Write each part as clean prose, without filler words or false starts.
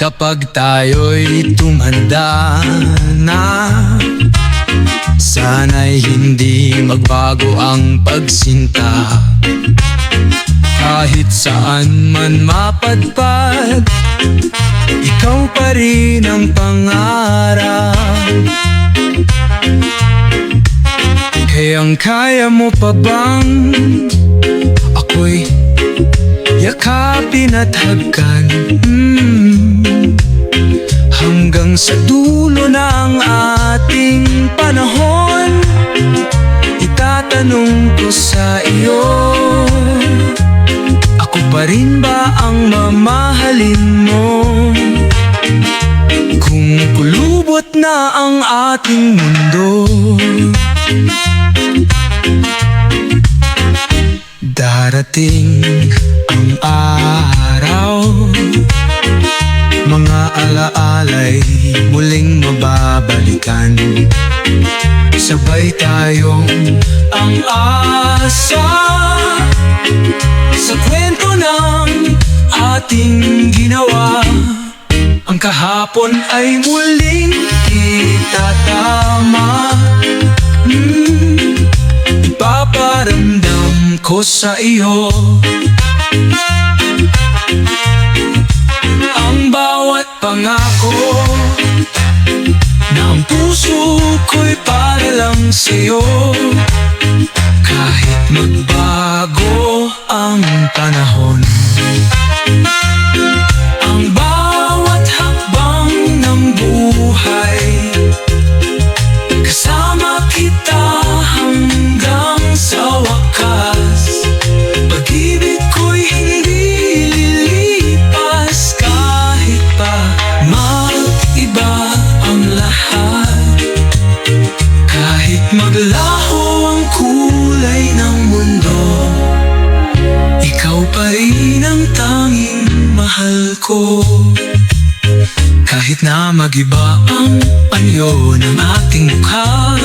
Kapag tayo'y tumanda na, sana'y hindi magbago ang pagsinta. Kahit saan man mapadpad, ikaw pa rin ang pangarap. Kayang kaya mo pa bang ako'y yakapin at hagkan, hanggang sa dulo ng ating panahon? Itatanong ko sa iyo, ako pa rin ba ang mamahalin mo? Kung kulubot na ang ating mundo, darating ang araw, mga alaala'y muling mababalikan. Sabay tayong ang asa sa kwento ng ating ginawa. Ang kahapon ay muling itatama. Ipaparamdam ko sa iyo ang bawat pangako na ang puso ko'y para lang sa'yo. Kahit magbago ang panahon, ang bawat hakbang ng buhay, kasama kita hanggang sa wakas. Pag-ibig ko'y hindi lilipas, kahit pa mag-iba ang lahat. Kahit maglaho ang kulay ng mundo, ikaw pa rin ang tanging mahal ko. Kahit na mag-iba ang anyo ng ating mukha,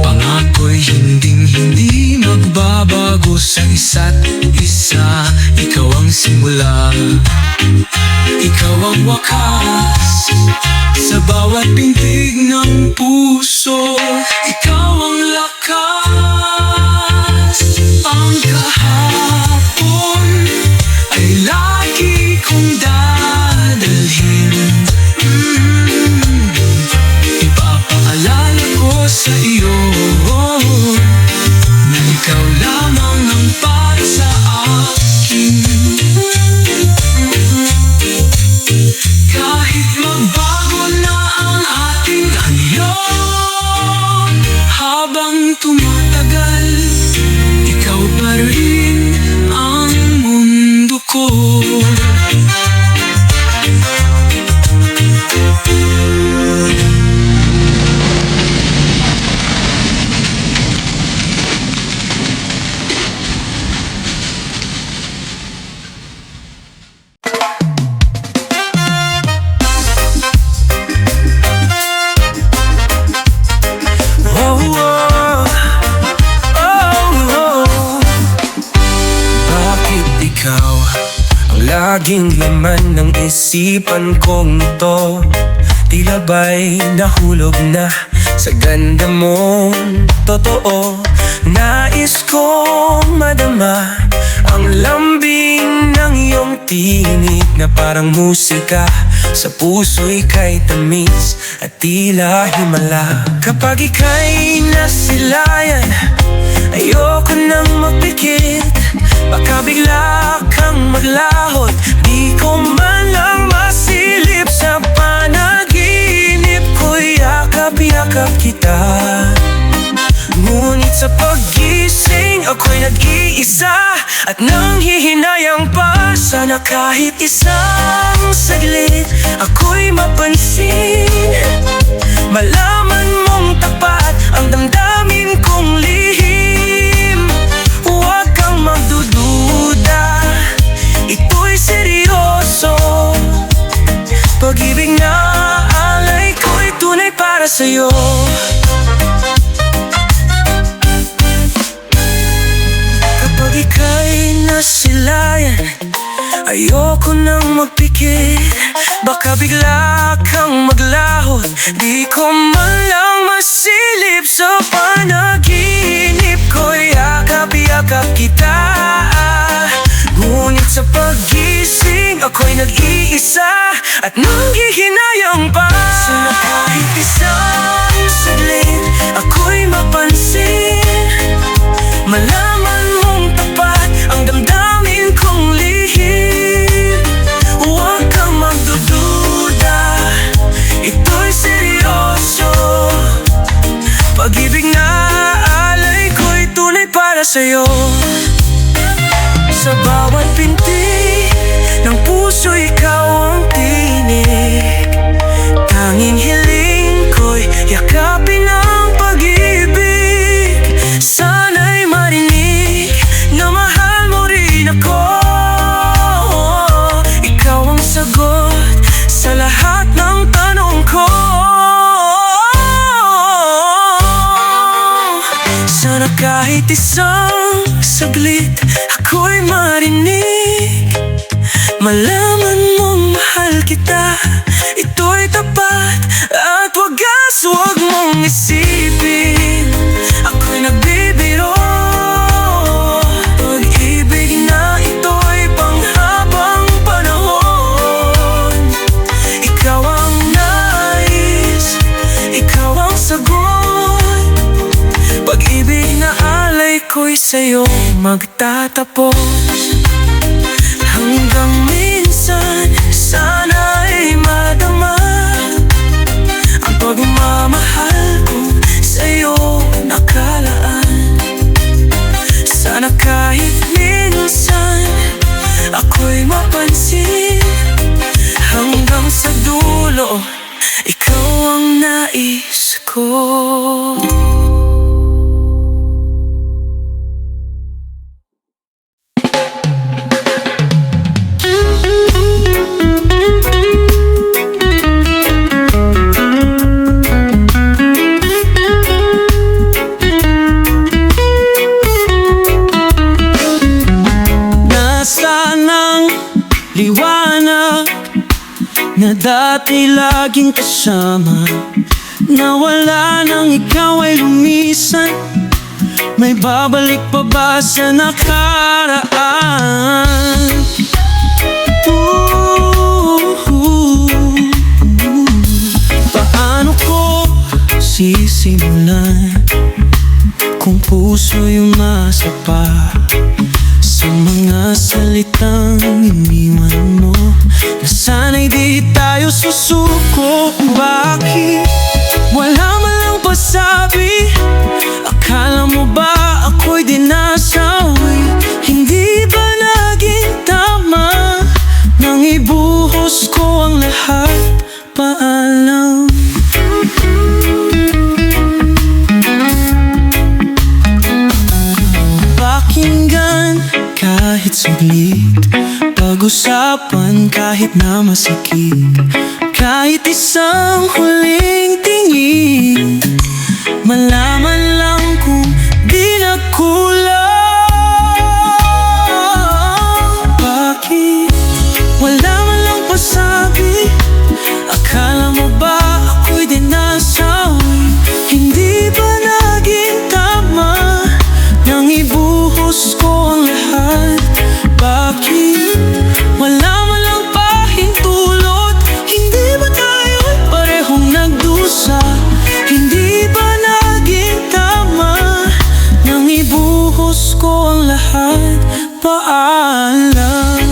pangako'y hinding-hindi magbabago sa isa't isa. Ikaw ang simula, ikaw ang wakas, sa bawat pintig ng puso. Ikaw ang lakas. Ang kahapon ay lagi kong dadalhin. Ipapaalala ko sa iyo na ikaw lamang ang para sa akin. Kahit magbago na ang ating anyo, habang tumatagal, ikaw pa rin ang mundo ko. Laging laman ng isipan kong to, tila ba'y nahulog na sa ganda mong totoo. Nais kong madama ang lambing ng iyong tinig na parang musika sa puso'y kay tamis at tila himala. Kapag ika'y nasilayan, ayoko nang magpikit. Baka bigla kang maglahot, di ko man lang masilip. Sa panaginip ko'y yakap-yakap kita, ngunit sa paggising ako'y nag-iisa at nanghihinayang pa. Sana kahit isang saglit ako'y mapansin, malaman mong tapat ang damdamin kong lihim. Huwag kang magdududa, ito'y seryoso. Pag-ibig na alay ko'y tunay para sa'yo. Ayoko nang magpikit, baka bigla kang maglahot. Di ko man lang masilip sa panaginip ko. Yakap-yakap kita, ngunit sa paggising ako'y nag-iisa at nanghihinayang pa. Sana kahit isang saglit ako'y mapansin, malaman mong tapat ang damdamin kong lihim. Huwag kang magdududa, ito'y seryoso. Pag-ibig na alay ko'y tunay para sa'yo. Sa bawat pinti ng puso ikaw ang tinig. Tanging hiling ko'y yakapin ang pag-ibig. Sana'y marinig na mahal mo rin ako. Ikaw ang sagot sa lahat ng tanong ko. Sana kahit isang saglit ako'y marinig, malaman mong mahal kita, ito'y tapat at wagas huwag mong isipin ako'y nagbibiro. Pag-ibig na ito'y panghabang panahon. Ikaw ang nais, ikaw ang sagot. Pag-ibig na alay ko'y sa'yo magtatapos. Hanggang minsan, sana'y madama ang pagmamahal ko sa'yo nakalaan. Sana kahit minsan ako'y mapansin, hanggang sa dulo ikaw ang nais ko. Liwanag na dati laging kasama, nawala nang ikaw ay lumisan. May babalik pa ba sa nakaraan? Paano ko sisimulan kung puso yung nasa pa? Sa mga salitang iniwan mo, na sana'y di tayo susuko. Bakit wala man lang pasabi? Akala mo ba ako'y dinasawi? Hindi ba naging tama nang ibuhos ko ang lahat? Paalam. Pakinggan kahit saglit, pag-usapan kahit na masikip, kahit isang huling tingin, malaman lang kung di nagkulang. Bakit wala man lang pasabi? Akala mo ba ako'y dinasawi? Hindi ba naging tama nang ibuhos ko ang lahat? Bakit wala man lang pahintulot? Hindi ba tayo'y parehong nagdusa? Hindi ba naging tama nang ibuhos ko ang lahat? Paalam.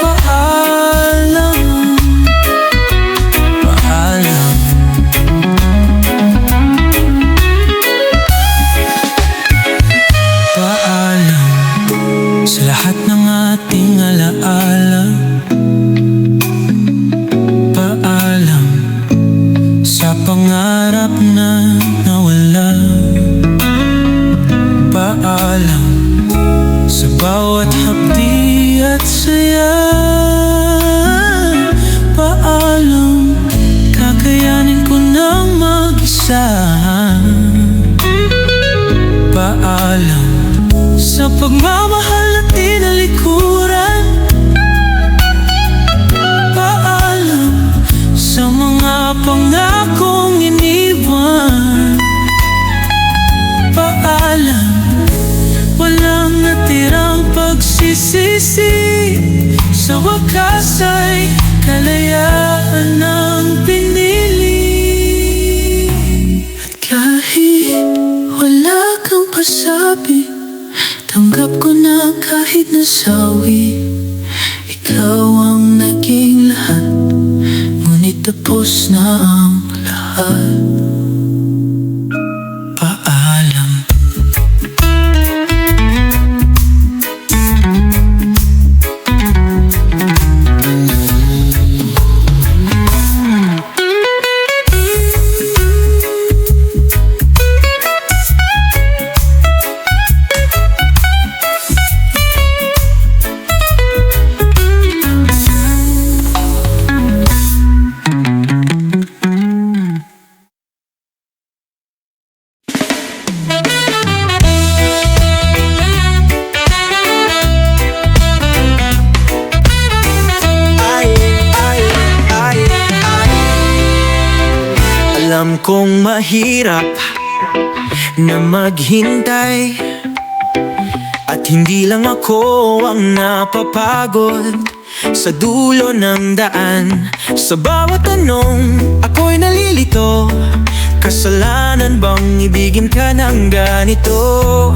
Paalam. Paalam. Paalam sa lahat ng ating alaala. Paalam sa pangarap na nawala. Paalam sa bawat hapdi at saya. Paalam, kakayanin ko nang mag-isa. Paalam sa pagmamahal at tinalikuran. kasabi, tanggap ko na kahit nasawi. Ikaw ang naging lahat, ngunit tapos na ang lahat. Paalam. Alam kong mahirap na maghintay, at hindi lang ako ang napapagod sa dulo ng daan. Sa bawat tanong, ako'y nalilito. Kasalanan bang ibigin ka ng ganito?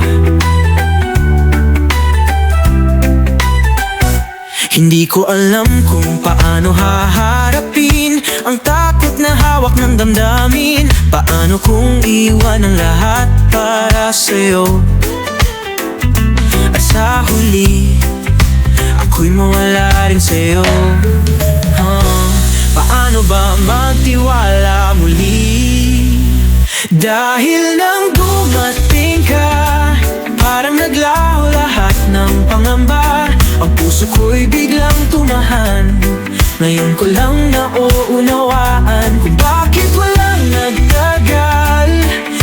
Hindi ko alam kung paano haharapin ang takot na hawak ng damdamin. Paano kung iwan ang lahat para sa'yo, at sa huli, ako'y mawala rin sa'yo. Paano ba magtiwala muli? Dahil nang dumating ka, parang naglaho lahat ng pangamba. Ang puso ko'y biglang tumahan. Ngayon ko lang nauunawaan kung bakit walang nagtagal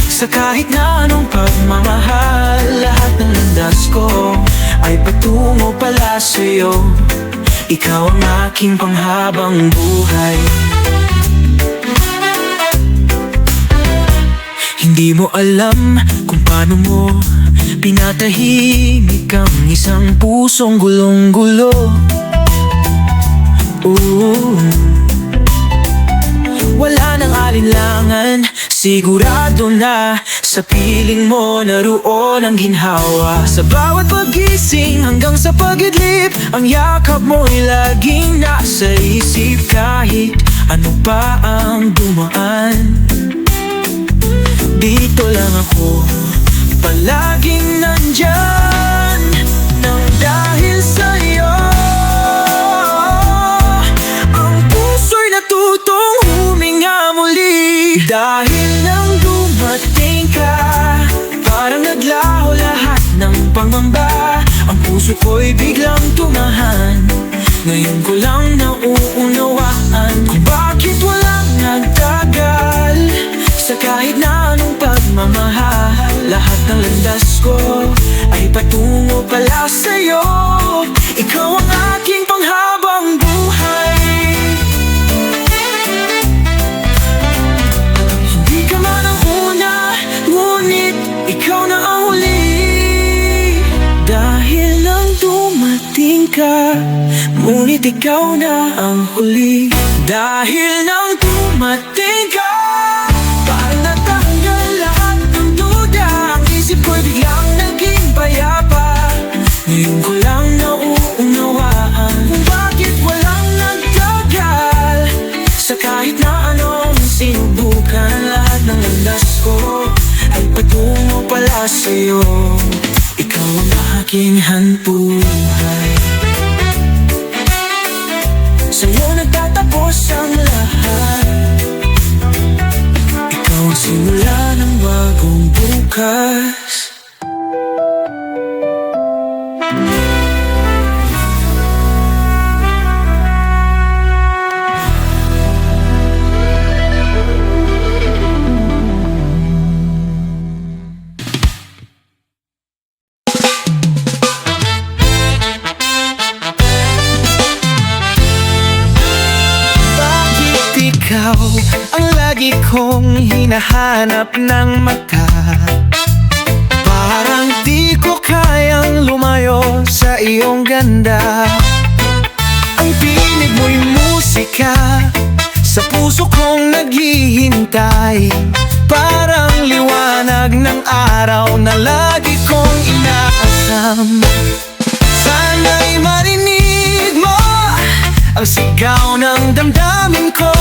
sa kahit na anong pagmamahal. Lahat ng landas ko ay patungo pala sa'yo. Ikaw ang aking panghabang buhay. Hindi mo alam kung paano mo pinatahimik ang isang pusong gulong-gulo. Wala nang alinlangan, sigurado na sa piling mo naroon ang ginhawa. Sa bawat pagising hanggang sa pag-idlip, ang yakap mo'y laging nasa isip. Kahit ano pa ang dumaan, dito lang ako palaging nandyan. Nang dahil sa'yo, ang puso'y natutong huminga muli. Dahil nang dumating ka, parang naglaho lahat ng pangamba. Ang puso ko'y biglang tumahan. Ngayon ko lang nauunawaan kung bakit walang nagtagal sa kahit na anong pagmamahal. Lahat ng landas ko ay patungo pala sa'yo. Ikaw ang aking panghabang buhay. Hindi ka man ang una, ngunit ikaw na ang huli. Dahil nang dumating ka, ngunit ikaw na ang huli. Dahil nang dumating ka, parang natanggal lahat ng duda. Ang isip ko'y biglang naging payapa. Ngayon ko lang nauunawaan kung bakit walang nagtagal sa kahit na anong sinubukan. Lahat ng landas ko ay patungo pala sa'yo. Ikaw ang aking hanpuhay. Sa'yo nagtatapos ang lahat. Ikaw ang simula ng bagong bukas. Ikaw ang lagi kong hinahanap ng mata. Parang di ko kayang lumayo sa iyong ganda. Ang tinig mo'y musika sa puso kong naghihintay. Parang liwanag ng araw na lagi alam. Sana'y marinig mo ang sigaw ng damdamin ko.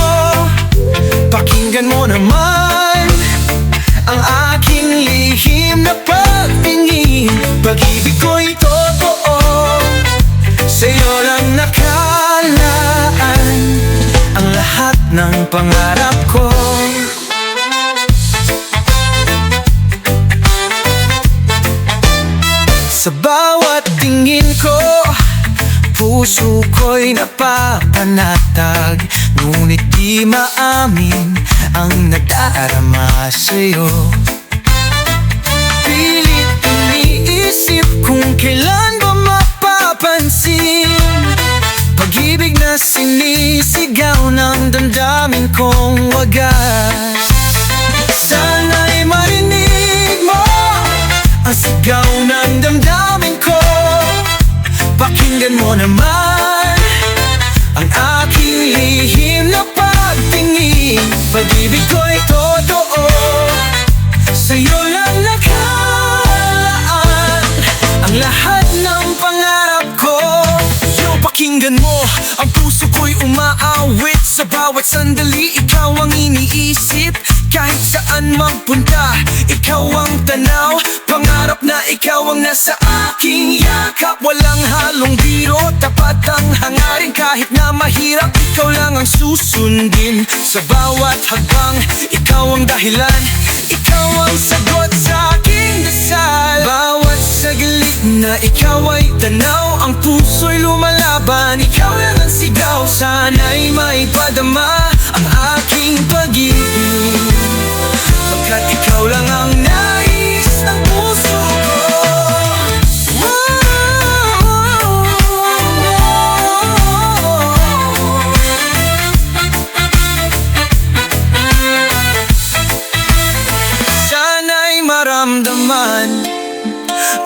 Pakinggan mo naman ang aking lihim na pagtingin. Pag-ibig ko'y totoo, sa'yo lang nakalaan ang lahat ng pangarap ko. Sa bawat tingin ko, puso ko'y napapanatag. Ngunit di maamin ang nadarama sa'yo. Pilit iniisip kung kailan ba mapapansin pag-ibig na sinisigaw ng damdamin kong wagas. Sana'y marinig mo ang sigaw ng damdamin ko. Pakinggan mo naman ang aking lihim na pagtingin. Pag-ibig ko'y totoo, sa'yo lang nakalaan ang lahat ng pangarap ko. Yo, pakinggan mo, ang puso ko'y umaawit. Sa bawat sandali, ikaw ang iniisip. Kahit saan magpunta, ikaw ang tanaw. Pangarap na ikaw ang nasa aking yakap. Walang halong biro, tapat ang hangarin. Kahit na mahirap, ikaw lang ang susundin. Sa bawat hakbang, ikaw ang dahilan. Ikaw ang sagot sa aking dasal. Bawat saglit na ikaw ay tanaw, ang puso'y lumalaban. Ikaw lang ang sigaw, sana'y maipadama ang aking pag-ibig. Pagkat ikaw lang ang nais ng puso ko. Sana'y maramdaman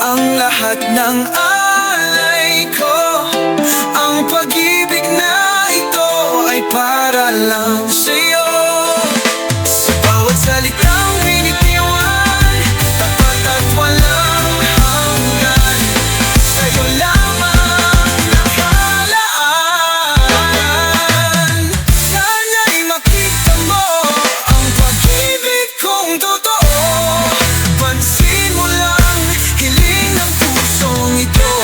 ang lahat ng alay ko. Ang pag-ibig na ito ay para lang sa'yo. Sa bawat salitang binitiwan, tapat at walang hanggan, sa'yo lamang nakalaan. Sana'y makita mo ang pag-ibig kong totoo. Pansin mo lang, hiling ng pusong ito.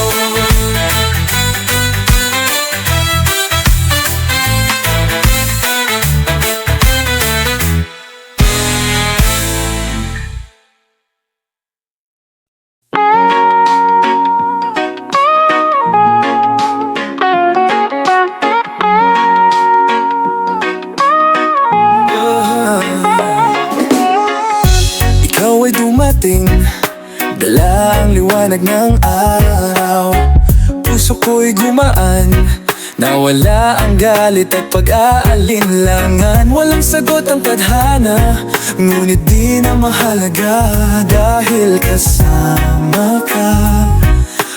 Ikaw ay dumating, dala ang liwanag ng araw. Puso ko'y gumaan, nawala ang galit at pag-aalinlangan. Walang sagot ang tadhana, ngunit di na mahalaga. Dahil kasama ka,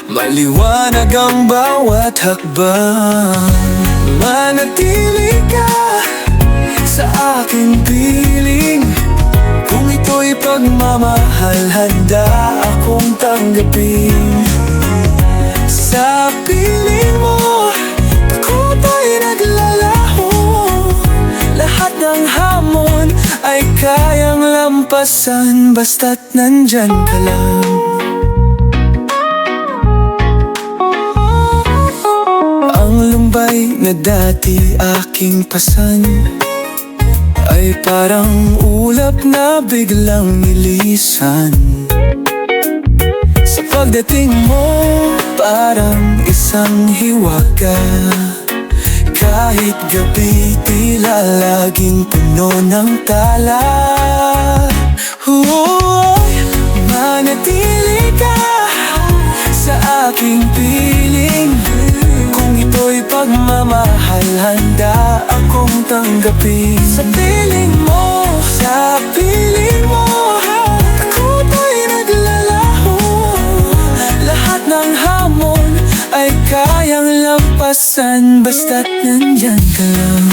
maliwanag ang bawat hakbang. Manatili ka sa aking piling. Kung ito'y pagmamahal, handa akong tanggapin. Sa piling mo, takot ay naglalaho. Lahat ng hamon ay kayang lampasan, basta't nandyan ka lang. Ang lumbay na dati aking pasan ay parang ulap na biglang nilisan. Sa pagdating mo, parang isang hiwaga. Kahit gabi, tila laging puno ng tala. Manatili ka sa aking piling. Kung ito'y pagmamahal, handa akong tanggapin. Sa piling mo, sa piling mo, ako ta'y naglalaho. Lahat ng hamon ay kayang lampasan, basta't nandyan ka lang.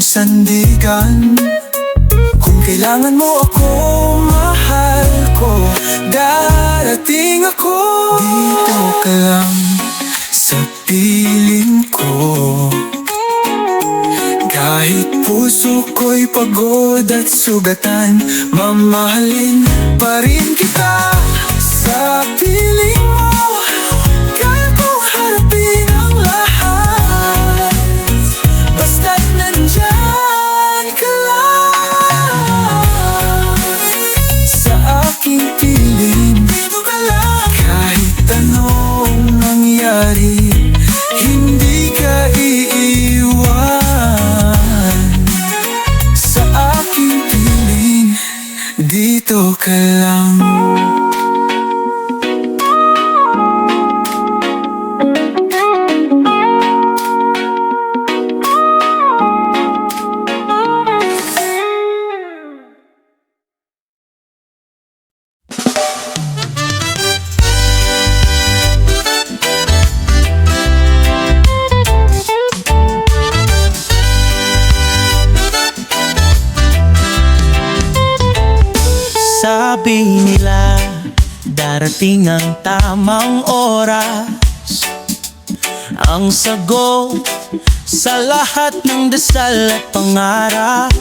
sandigan. Kung kailangan mo ako, mahal ko, darating ako. Dito ka lang sa piling ko. Kahit puso ko'y pagod at sugatan, mamahalin pa rin kita sa piling mo. Kaya kong harapin ang lahat, basta't nandyan ka lang sa aking piling. Dito ka lang. Kahit anong nangyari, hindi ka iiwan sa aking piling. Dito ka lang. Sabi nila, darating ang tamang oras, ang sagot sa lahat ng dasal at pangarap.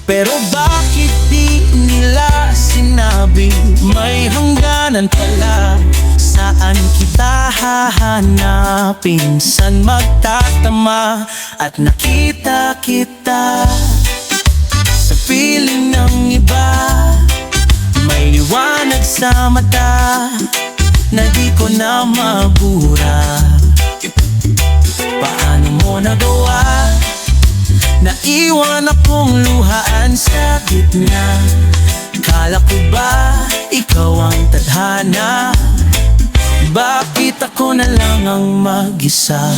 Pero bakit di nila sinabi may hangganan pala? Saan kita hahanapin? San magtatama at nakita kita sa piling ng iba? May liwanag sa mata na di ko na mabura. Paano mo nagawa? Naiwan akong luhaan sa gitna. Kala ko ba ikaw ang tadhana? Bakit ako na lang ang mag-isa?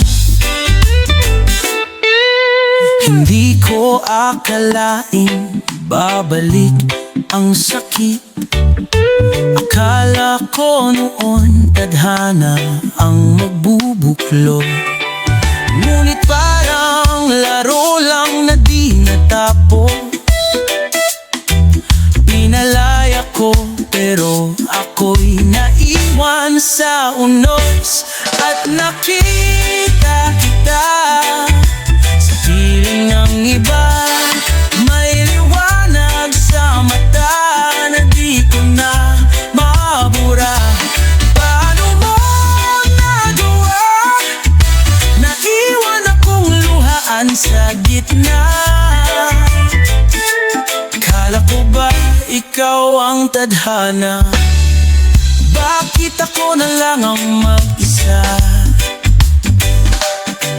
Hindi ko akalain babalik ang sakit. Akala ko noon tadhana ang magbubuklod. Ngunit parang laro lang na di natapos. Pinalaya ko pero ako'y naiwan sa unos. At nakita kita sa piling ng iba. May liwanag sa mata na di ko na mabura. Paano mo nagawa? Naiwan akong luhaan sa gitna. Kala ko ba ikaw ang tadhana? Bakit ako na lang ang mag-isa?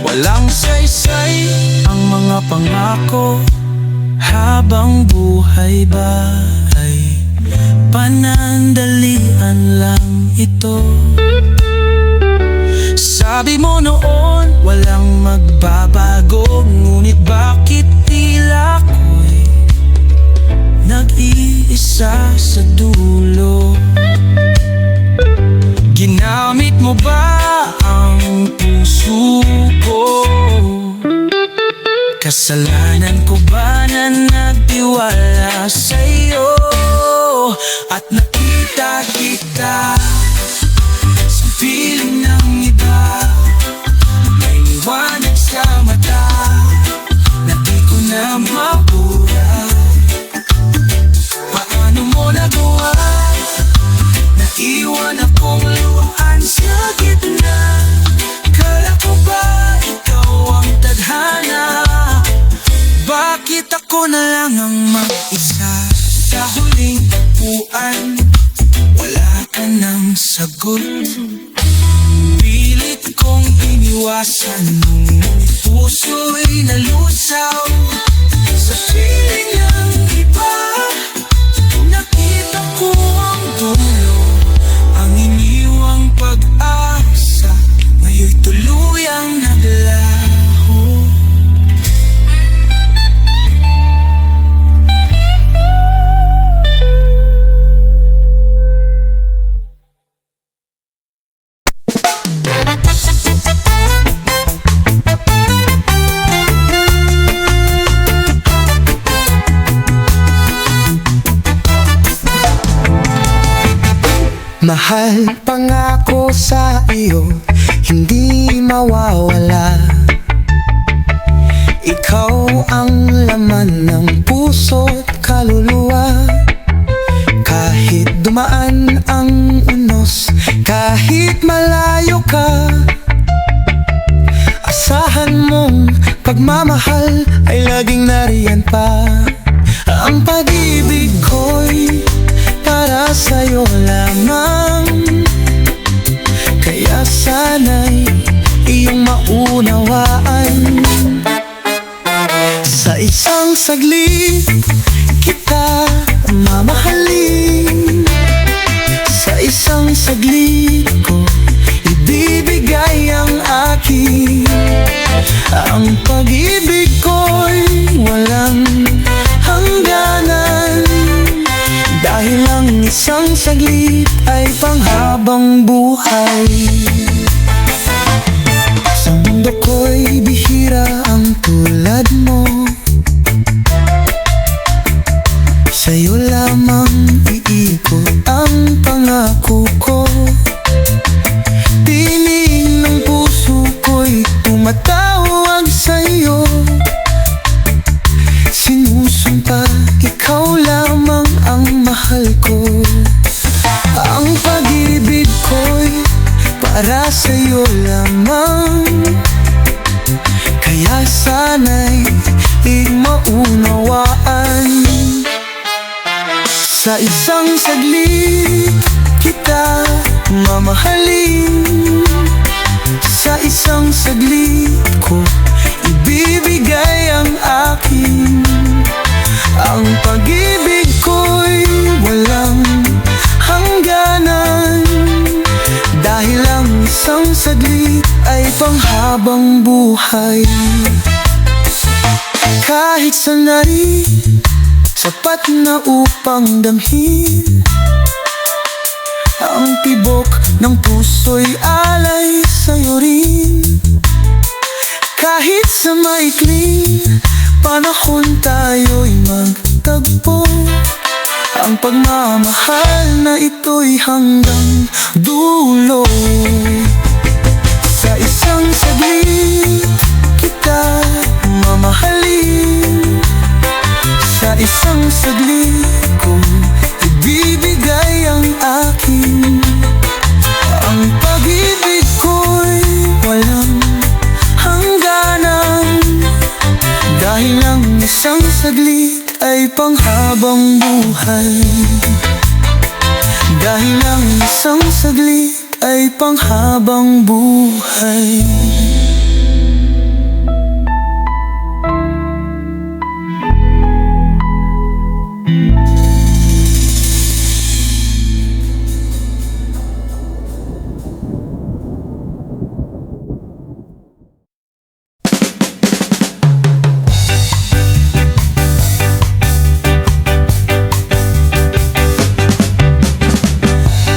Walang saysay ang mga pangako. Habang buhay ba ay panandalian lang ito? Sabi mo noon walang magbabago. Ngunit bakit tila ko'y nag-iisa sa dulo? Ginamit mo ba ang puso ko? Kasalanan ko ba na nagtiwala sa'yo? At nakita kita sa piling ng iba. May liwanag sa mata na di ko na mabura. Paano mo nagawa? Naiwan akong luhaan sa gitna. Kala ko ba ikaw ang tadhana? Bakit ako na lang ang mag-isa? Sa huling tapuan, wala ka ng sagot. Pilit kong iniwasan nung puso'y nalusaw sa piling ng iba. Nakita ko ang dulo, ang iniwang pag-asa ngayon'y tuluyang naglaho. Mahal, pangako sa iyo, hindi mawawala. Ikaw ang laman ng puso't kaluluwa. Kahit dumaan ang unos, kahit malayo ka, asahan mong pagmamahal ay laging nariyan pa. Ang pag-ibig ko'y para sa'yo lamang, kaya sana'y iyong maunawaan. Sa isang saglit kita mamahalin, sa isang saglit ko ibibigay ang akin. Ang pag-ibig ko'y walang hangganan, dahil ang isang saglit ay panghabang buhay. Sa mundo ko'y bihira ang tulad mo, sa'yo lamang iikot ang pangako ko. Tinig ng puso ko'y tumatawag sa'yo, sinusumpa ikaw lamang ang mahal ko. Ang pag-ibig ko'y para sa'yo lamang, kaya sana'y maunawaan. Sa isang saglit kita mamahalin, sa isang saglit ko ibibigay ang akin. Ang pag-ibig ko'y walang hangganan, dahil ang isang saglit ay panghabang buhay. Kahit sana'y sapat na upang damhin ang tibok ng puso'y alay sa'yo rin. Kahit sa maikling panahon tayo'y magtagpo, ang pagmamahal na ito'y hanggang dulo. Sa isang saglit kita mamahalin, sa isang saglit ko ibibigay ang akin. Ang pag-ibig ko'y walang hangganan, dahil ang isang saglit ay panghabang buhay. Dahil ang isang saglit ay panghabang buhay.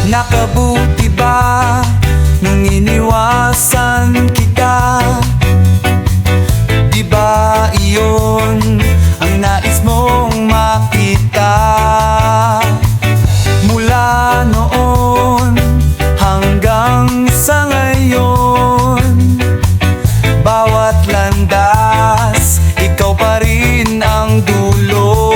Nakabuti ba nung iniwasan kita? Di ba iyon ang nais mong makita? Mula noon hanggang sa ngayon, bawat landas ikaw pa rin ang dulo.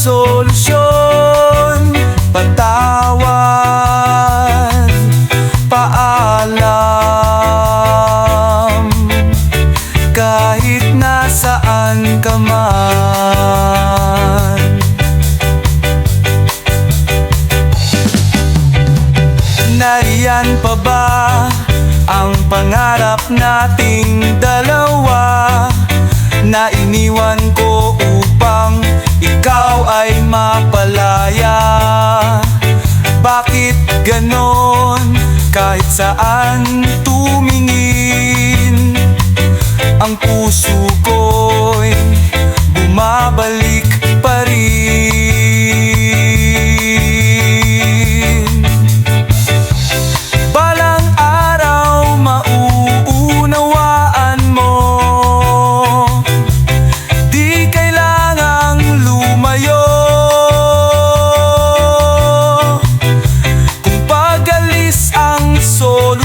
Solusyon, patawad, paalam, kahit nasaan ka man. Nariyan pa ba ang pangarap nating dalawa, na iniwan ko upang ikaw ay mapalaya? Bakit ganon? Kahit saan tumingin, ang puso ko'y bumabalik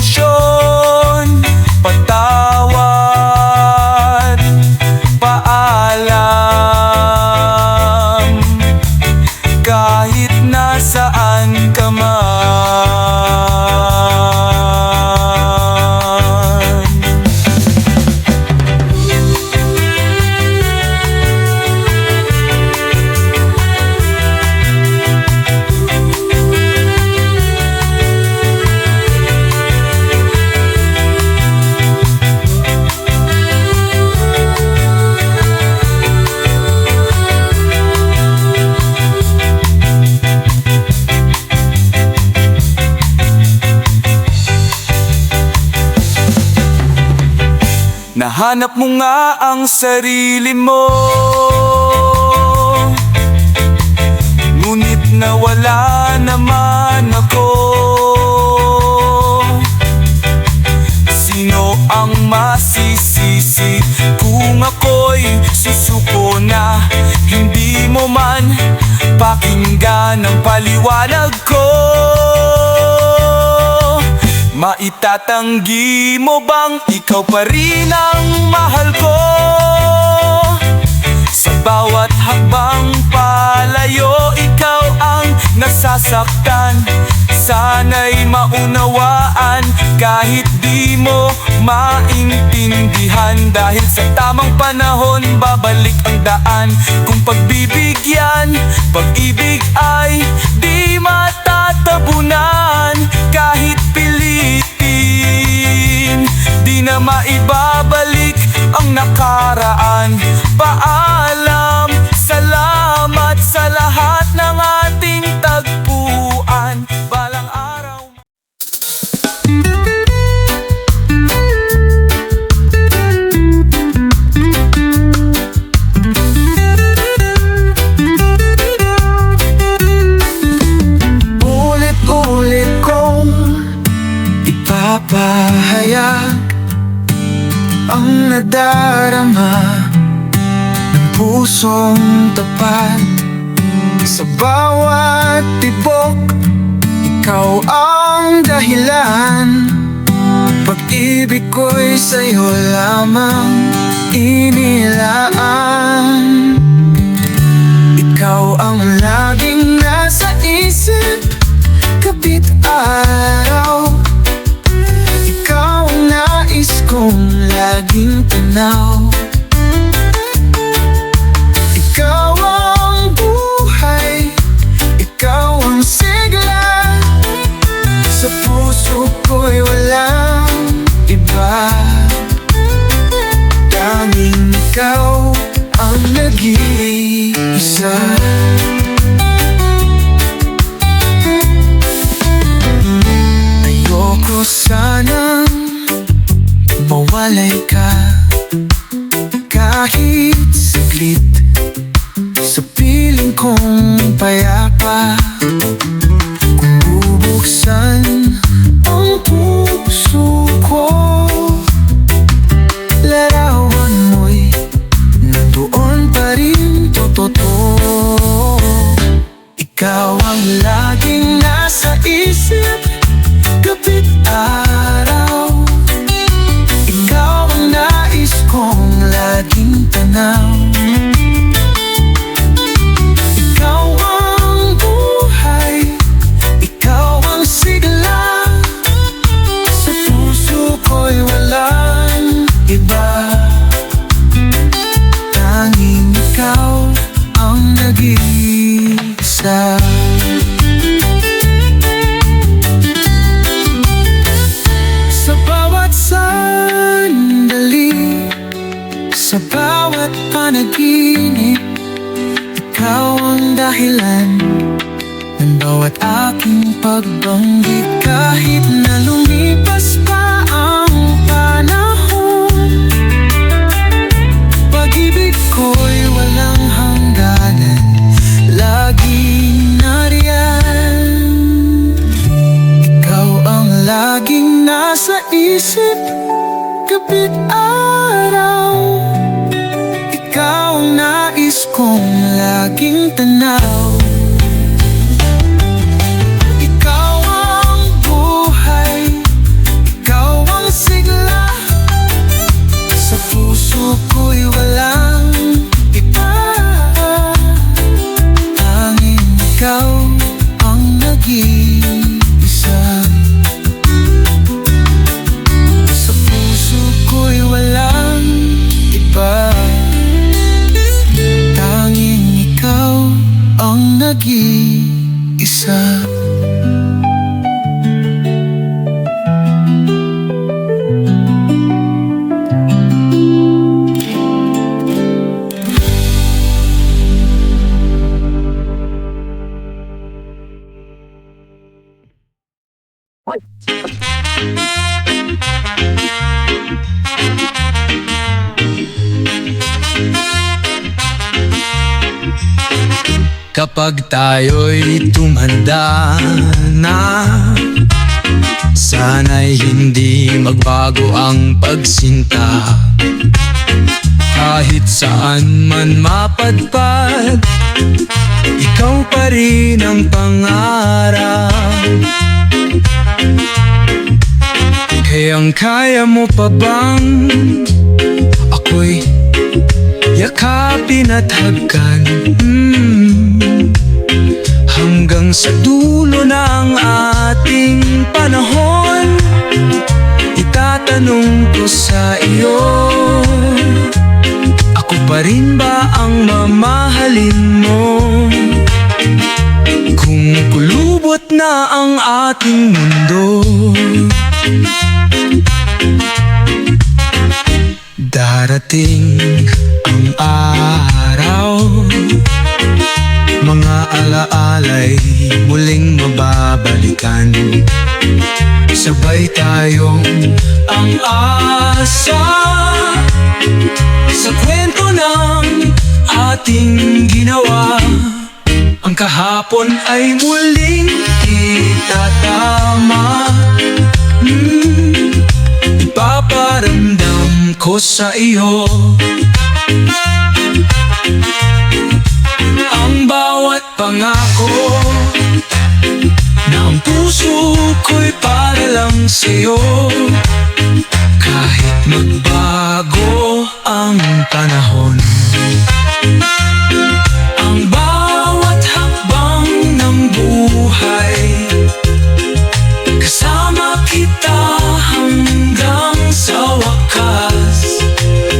solusyon. Patawad, paalam, kahit nasaan ka man. Nahanap mo nga ang sarili mo, ngunit nawala naman ako. Sino ang masisisi kung ako'y susuko na hindi mo man pakinggan ang paliwanag ko? Maitatanggi mo bang ikaw pa rin ang mahal ko? Sa bawat hakbang palayo, ikaw ang nasasaktan. Sana'y maunawaan kahit di mo maintindihan. Dahil sa tamang panahon, babalik ang daan. Kung pagbibigyan, pag-ibig ay di matatabunan. Kahit pilitin, di na maibabalik ang nakaraan. Paalam, salamat sa lahat ng ating tagpuan. Balang araw. Ulit-ulit kong ipapahayag ang nadarama ng pusong tapat. Sa bawat tibok, ikaw ang dahilan. Pag-ibig ko'y sa'yo lamang inilaan. Ikaw ang laging nasa isip, kapit araw. Ikaw ang nais kong laging tanaw. Ikaw ang buhay, ikaw ang sigla. Sa puso ko'y walang iba. Tanging ikaw ang nag-iisa. Ayoko sanang mawalay ka kahit saglit. Sa piling kong payapa, kung bubuksan ang puso ko, larawan mo'y nandoon pa rin totoo. Ikaw ang laging nasa isip, kapit araw. Ikaw ang nais kong laging tanaw. Ikaw ang buhay, ikaw ang sigla. Sa puso ko'y walang iba. Tanging ikaw ang nag-iisa. Sa bawat sandali, sa bawat panaginip, ikaw ang dahilan ng bawat aking pagbanggit. Kahit na lumipas pa ang panahon, pag-ibig ko'y walang hangganan, laging nariyan. Ikaw ang laging nasa isip, kapit araw. Ikaw ang nais kong laging tanaw. Ikaw ang buhay, Kapag tayo'y tumanda na, sana'y hindi magbago ang pagsinta. Kahit saan man mapadpad, ikaw pa rin ang pangarap. Kayang kaya mo pa bang ako'y yakapin at hagkan, hanggang sa dulo ng ating panahon? Itatanong ko sa iyo, ako pa rin ba ang mamahalin mo? Kung kulubot na ang ating mundo, darating ang araw, mga alaala'y muling mababalikan. Sabay tayong ang asa sa kwento ng ating ginawa. Ang kahapon ay muling itatama. Ipaparamdam ko sa iyo ang bawat pangako na ang puso ko'y para lang sa'yo. Kahit magbago ang panahon, ang bawat hakbang ng buhay, kasama kita hanggang sa wakas.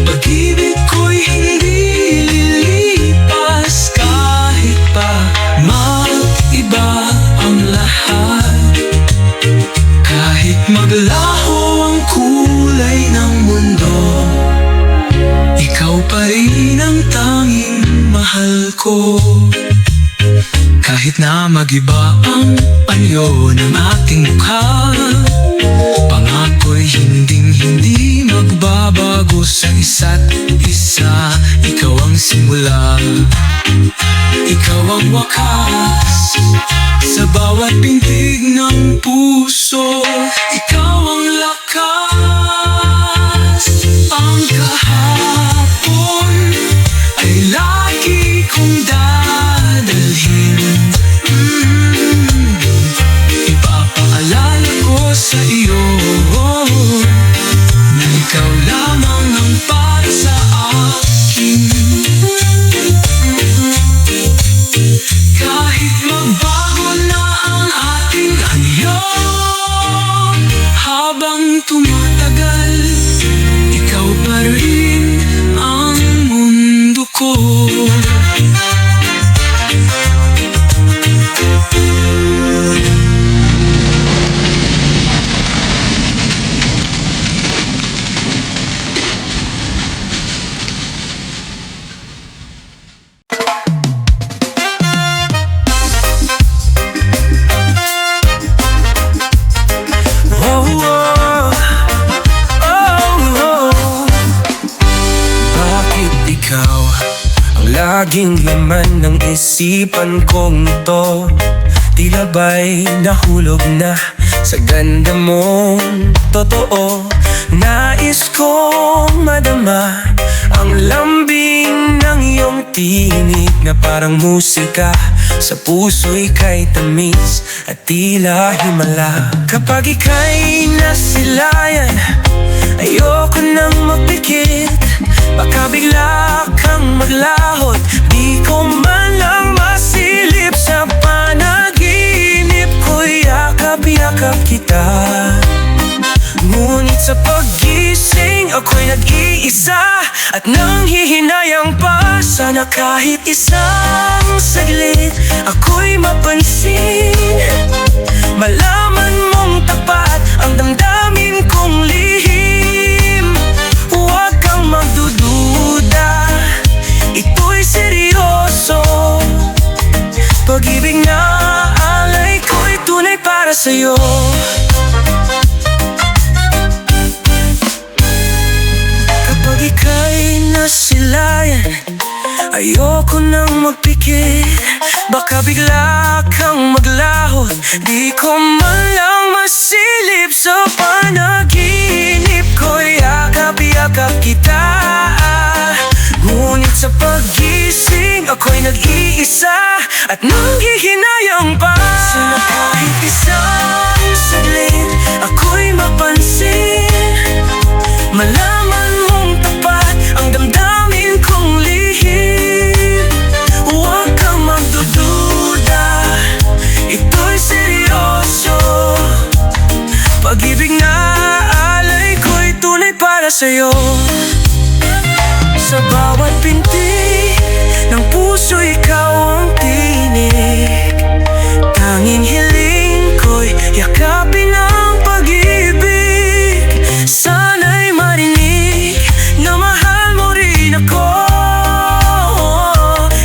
Pag-ibig ko'y hindi lilipas, kahit pa mag-iba ang lahat. Kahit maglaho ang kulay ng mundo, ikaw pa rin ang tanging mahal ko. Kahit na mag-iba ang anyo ng ating mukha, pangako'y hinding-hindi magbabago sa isa't isa. Ikaw ang simula, ikaw ang wakas, sa bawat pintig ng puso. Ikaw ang lakas. Ang kahapon ay lagi kong dadalhin. Ipapaalala ko sa iyo na ikaw lamang ang para sa akin. Kahit magbago na ang ating anyo, habang tumatagal, ikaw pa rin ang mundo ko. Laging laman ng isipan kong ito, tila ba'y nahulog na sa ganda mong totoo. Nais kong madama ang lambing ng iyong tinig na parang musika sa puso'y kay tamis at tila himala. Kapag ika'y nasilayan, ayoko nang magpikit. Baka bigla kang maglahot, di ko man lang masilip. Sa panaginip ko'y yakap-yakap kita, ngunit sa paggising ako'y nag-iisa at nanghihinayang pa. Sana kahit isang saglit ako'y mapansin, malaman mong tapat ang damdamin kong lihim. Huwag kang magdududa, ito'y seryoso. Pag-ibig na alay ko'y tunay para sa'yo. Kapag ika'y nasilayan, Ayoko nang magpikit, baka bigla kang maglahot. Di ko man lang masilip sa panaginip ko. Yakap-yakap kita, ngunit sa paggising ako'y nag-iisa at nanghihinayang pa. Sana kahit isang saglit ako'y mapansin, malaman mong tapat ang damdamin kong lihim. Huwag kang magdududa, ito'y seryoso. Pag-ibig na alay ko'y tunay para sa'yo. Sa bawat pintig ng puso ikaw ang tinig. Tanging hiling ko'y yakapin ang pag-ibig. Sana'y marinig na mahal mo rin ako.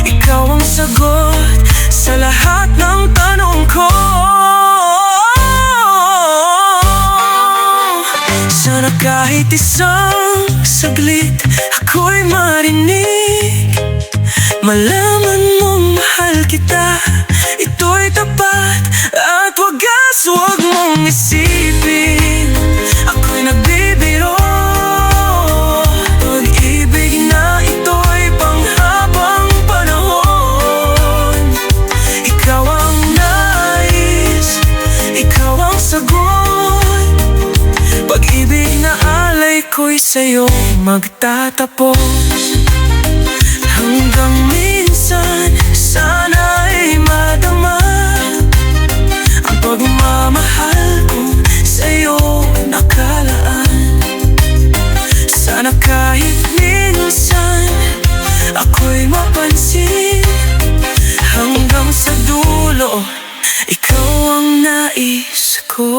Ikaw ang sagot sa lahat ng tanong ko. Sana kahit isang saglit ako'y marinig, malaman mong mahal kita, ito'y tapat. At huwag mong isipin ako'y nagbibiro. Pag-ibig na ito'y panghabang panahon. Ikaw ang nais, ikaw ang sagot. Pag-ibig na alay ko'y sa'yo magtatapos. Hanggang minsan sana'y madama ang pagmamahal ko sa'yo nakalaan. Sana kahit minsan ako'y mapansin, hanggang sa dulo ikaw ang nais ko.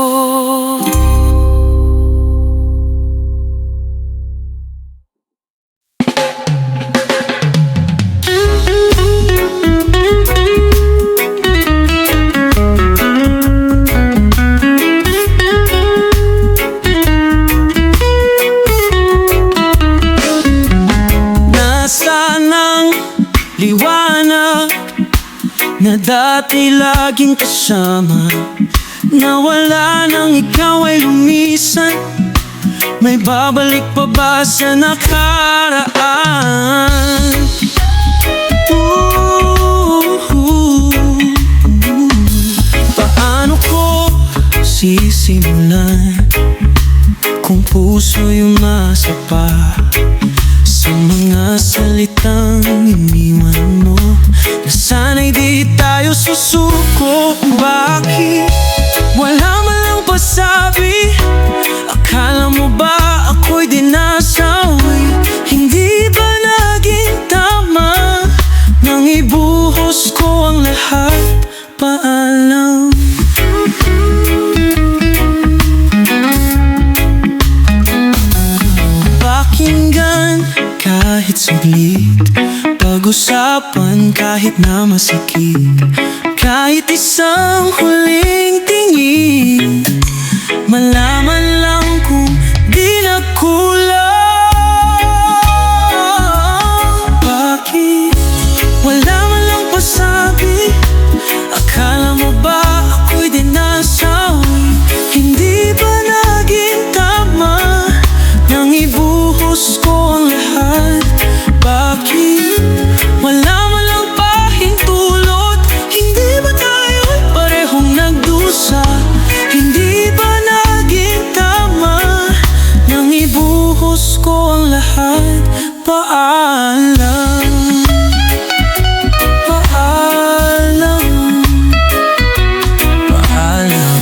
Liwanag na dati laging kasama, nawala nang ikaw ay lumisan. May babalik pa ba sa nakaraan? Paano ko sisimulan kung puso'y umasa pa sa mga salitang iniwan mo, na sana'y di tayo susuko? Bakit wala man lang pasabi? Akala mo ba ako'y dinasawi? Hindi ba naging tama nang ibuhos ko ang lahat? Paalam. Pakinggan kahit saglit, pag-usapan kahit na masikip, kahit isang huling tingin, malaman lang kung di nagkulang. Bakit wala man lang pasabi? Akala mo ba ako'y dinasawi? Hindi ba naging tama nang ibuhos ko ang lahat? Bakit wala man lang pahintulot? Hindi ba tayo'y parehong nagdusa? Hindi ba naging tama nang ibuhos ko ang lahat? Paalam. Paalam. Paalam.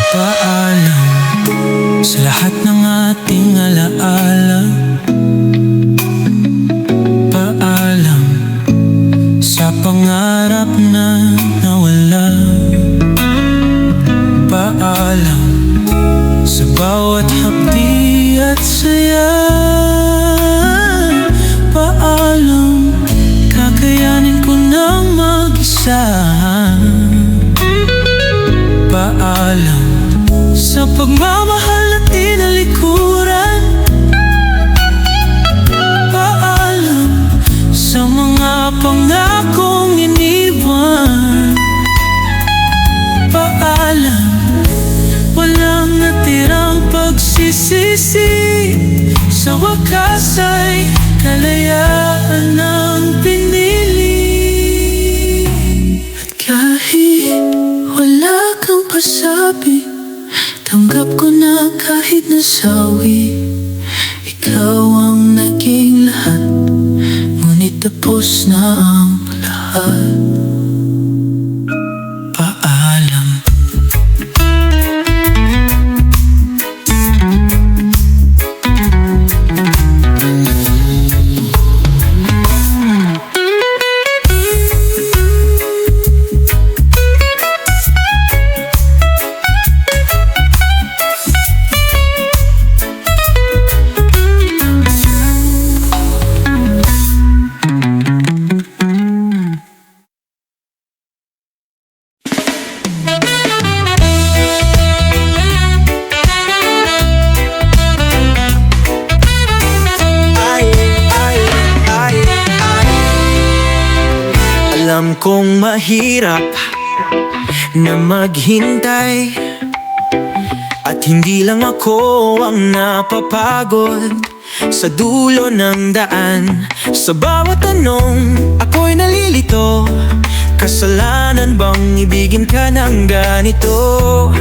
Paalam sa lahat ng ating alaala. Paalam sa pangarap na nawala. Paalam sa bawat hapdi at saya. Paalam, kakayanin ko nang mag-isa. Paalam sa pagmamahal at tinalikuran. pangakong iniwan. Paalam, walang natirang pagsisisi. Sa wakas ay kalayaan ang pinili. At kahit wala kang pasabi, tanggap ko na kahit nasawi. Ikaw ang naging lahat, ngunit tapos na ang lahat. Paalam. Alam kong mahirap na maghintay, at hindi lang ako ang napapagod sa dulo ng daan. Sa bawat tanong, ako'y nalilito. Kasalanan bang ibigin ka ng ganito?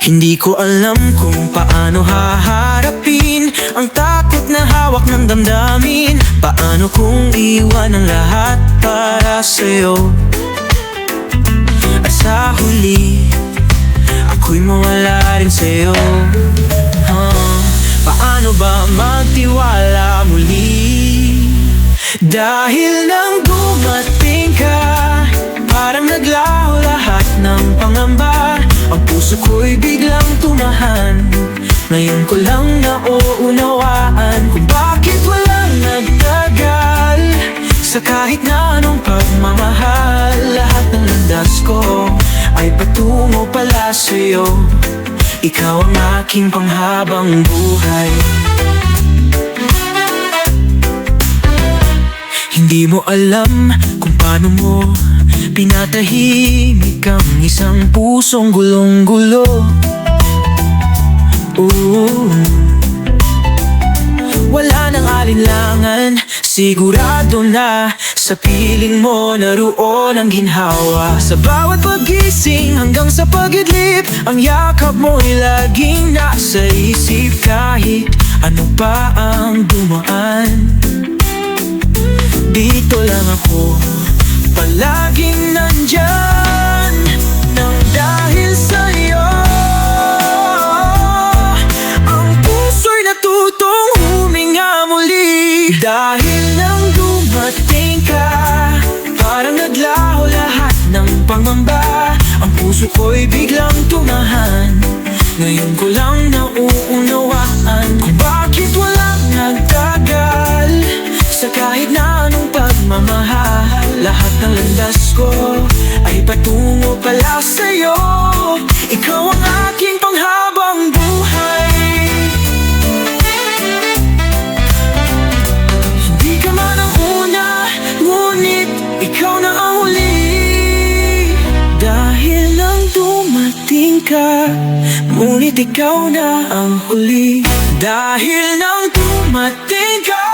Hindi ko alam kung paano haharapin ang takot na hawak ng damdamin. Paano kung iwan ang lahat para sa'yo? At sa huli, ako'y mawala rin sa'yo. Paano ba magtiwala muli? Dahil nang dumating ka, parang naglaho lahat ng pangamba. Ang puso ko'y biglang tumahan. Ngayon ko lang nauunawaan kung bakit walang nagtagal. Sa kahit na anong pagmamahal, lahat ng landas ko ay patungo pala sa'yo. Ikaw ang aking panghabang buhay. Hindi mo alam kung paano mo pinatahimik ang isang pusong gulong-gulo. Wala nang alinlangan, sigurado na sa piling mo naroon ang ginhawa. Sa bawat pagising hanggang sa pag-idlip, ang yakap mo'y laging nasa isip. Kahit ano pa ang dumaan, dito lang ako palaging nandyan. Nang dahil sa'yo, ang puso'y natutong huminga muli. Dahil nang dumating ka, parang naglaho lahat ng pangamba. Ang puso ko'y biglang tumahan. Ngayon ko lang nauunawaan kung bakit walang nagtagal. Sa kahit na anong pagmamahal, lahat ng landas ko ay patungo pala sa'yo. Ikaw ang aking panghabang buhay. Hindi ka man ang una, ngunit ikaw na ang huli. Dahil nang dumating ka, ngunit ikaw na ang huli. Dahil nang dumating ka,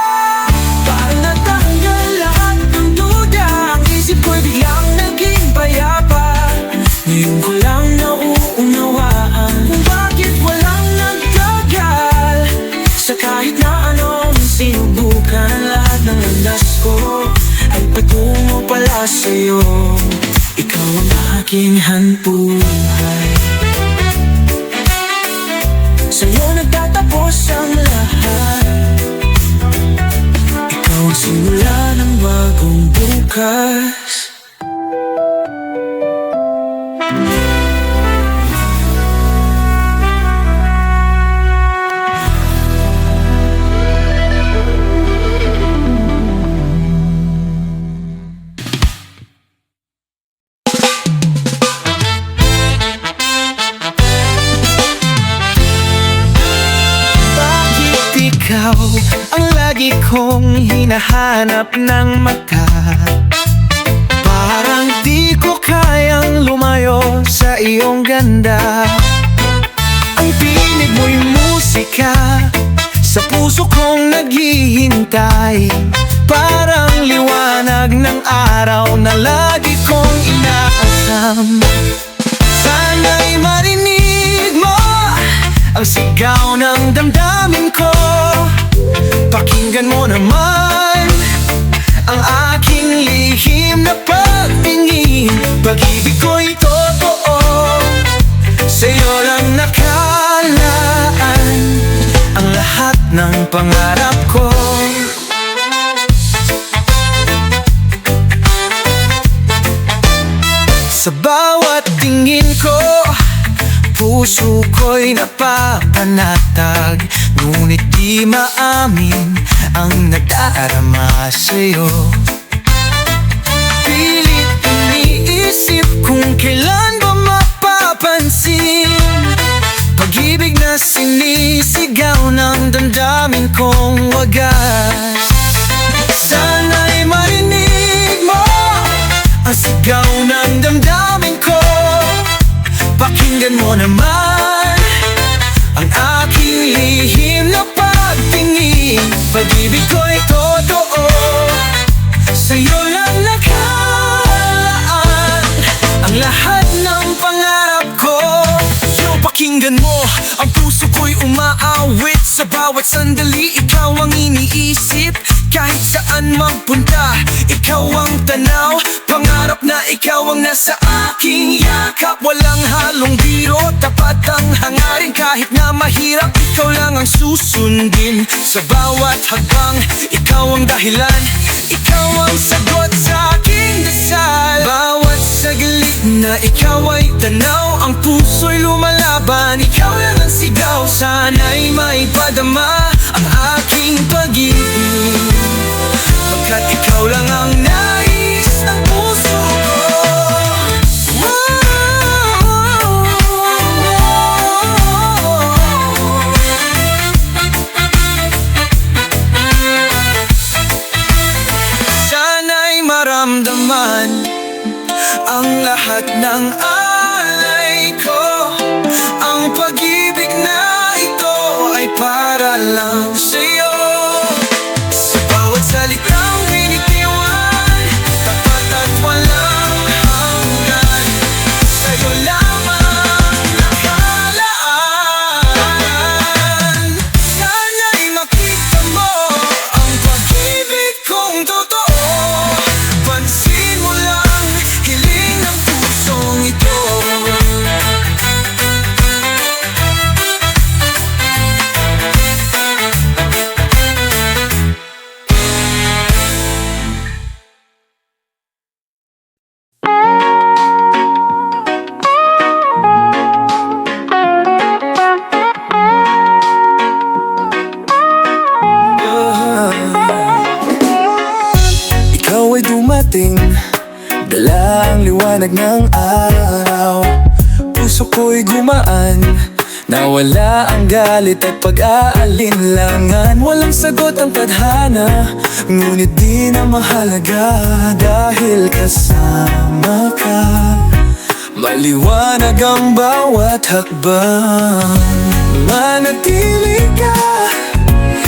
ngayon ko lang nauunawaan kung bakit walang nagtagal. Sa kahit na anong sinubukan, lahat ng landas ko ay patungo pala sa'yo. Ikaw ang aking hanpuhay. Sa'yo nagtatapos ang lahat. Ikaw ang simula ng bagong bukas. Ikaw ang kong hinahanap ng mata. Parang di ko kayang lumayo sa iyong ganda. Ang tinig mo'y musika sa puso kong naghihintay. Parang liwanag ng araw na lagi kong inaasam. Sana'y marinig mo ang sigaw ng damdamin ko. Pakinggan mo naman ang aking lihim na pagtingin. Pag-ibig ko'y totoo, sa'yo lang nakalaan ang lahat ng pangarap ko. Sa bawat tingin ko, puso ko'y napapanatag. Ngunit di maamin ang nadarama sa'yo. Pilit iniisip kung kailan ba mapapansin pag-ibig na sinisigaw ng damdamin kong wagas. Sana'y marinig mo ang sigaw ng damdamin ko. Pakinggan mo naman ang aking lihim na pagtingin. Pag-ibig ko'y totoo, sa'yo lang nakalaan ang lahat ng pangarap ko. Pakinggan mo, ang puso ko'y umaawit. Sa bawat sandali, ikaw ang iniisip. Kahit saan magpunta, ikaw ang tanaw. Pangarap na ikaw ang nasa aking yakap. Walang halong biro, tapat ang hangarin. Kahit na mahirap, ikaw lang ang susundin. Sa bawat hakbang, ikaw ang dahilan. Ikaw ang sagot sa aking dasal. Bawat saglit na ikaw ay tanaw, ang puso'y lumalaban. Ikaw lang ang sigaw, sana'y maipadama ang aking pag-ibig. Pagkat ikaw lang ang nais ng puso ko. Sana'y maramdaman ang lahat ng alay ko. Ang pag-ibig na ito ay para lang sa'yo. Sa bawat salitang binitiwan, tapat at walang hanggan, sa'yo lamang nakalaan. Sana'y makita mo ang pag-ibig kong totoo. Pansin mo lang hiling ng pusong ito. Ikaw ay dumating, dala ang liwanag ng araw. Puso ko'y gumaan, nawala ang galit at pag-aalinlangan. Walang sagot ang tadhana, ngunit di na mahalaga. Dahil kasama ka, maliwanag ang bawat hakbang. Manatili ka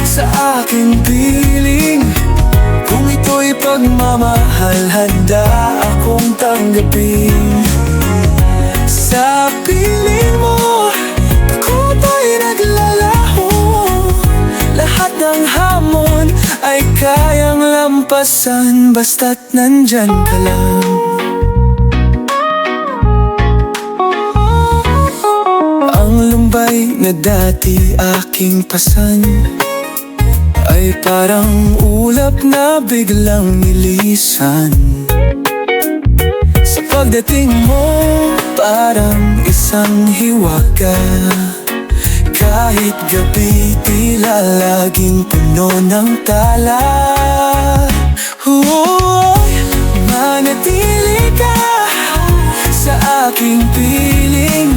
sa aking piling. Kung ito'y pagmamahal, handa akong tanggapin. Sa piling mo, ako ta'y naglalaho. Lahat ng hamon ay kayang lampasan, basta't nandyan ka lang. Ang lumbay na dati aking pasan ay parang ulap na biglang nilisan. Sa pagdating mo, parang isang hiwaga. Kahit gabi, tila laging puno ng tala. Manatili ka sa aking piling.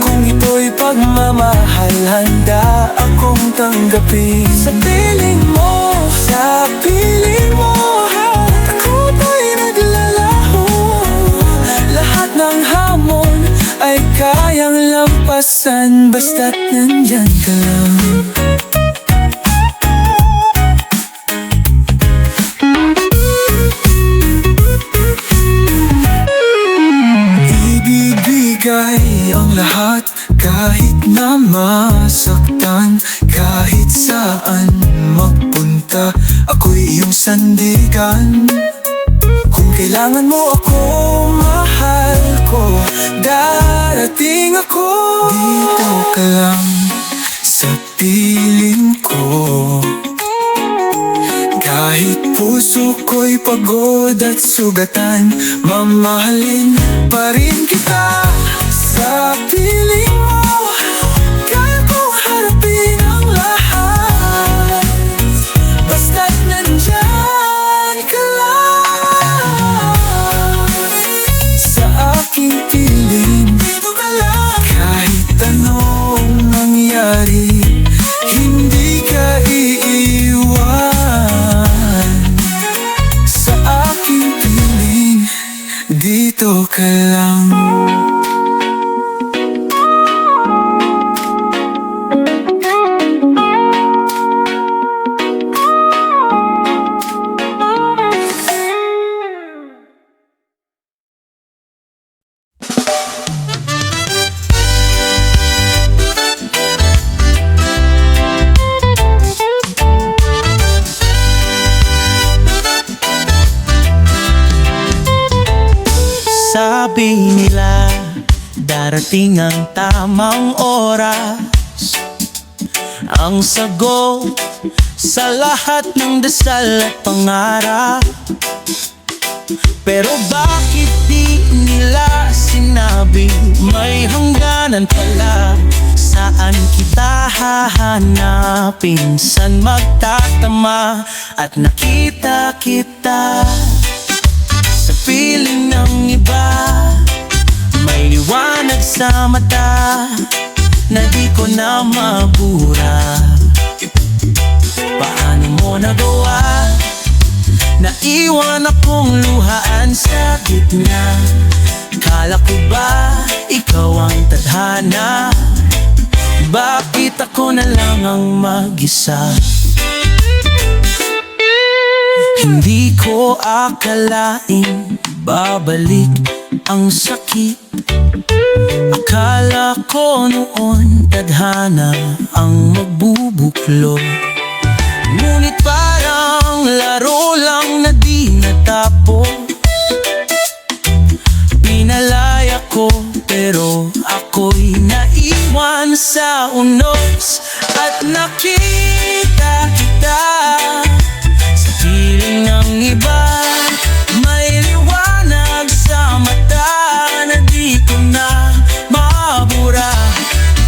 Kung ito'y pagmamahal, handa ako kong tanggapin. Sa piling mo, sa piling mo, ako ba'y naglalaho? Lahat ng hamon ay kayang lampasan, basta't nandyan ka lang. Ibibigay ang lahat kahit na masaktan, kahit saan magpunta, ako'y iyong sandigan. Kung kailangan mo ako, mahal ko, darating ako. Dito ka lang sa piling ko. Kahit puso ko'y pagod at sugatan, mamahalin pa rin kita. Sa piling mo, kaya kong harapin ang lahat, basta't nandyan ka lang. Sa aking piling, dito ka lang. Kahit anong mangyari, hindi ka iiwan. Sa aking piling, dito ka lang. Sabi nila, darating ang tamang oras, ang sagot sa lahat ng dasal at pangarap. Pero bakit di nila sinabi may hangganan pala? Saan kita hahanapin? San magtatama at nakita kita? Sa piling ng iba, may liwanag sa mata na di ko na mabura. Paano mo nagawa? Naiwan akong luhaan sa gitna. Kala ko ba ikaw ang tadhana? Bakit ako na lang ang mag-isa? Hindi ko akalain babalik ang sakit. Akala ko noon tadhana ang magbubuklod. Ngunit parang laro lang na di natapos. Pinalaya ko pero ako'y naiwan sa unos. At nakita kita sa piling ng iba, may liwanag sa mata na di ko na mabura.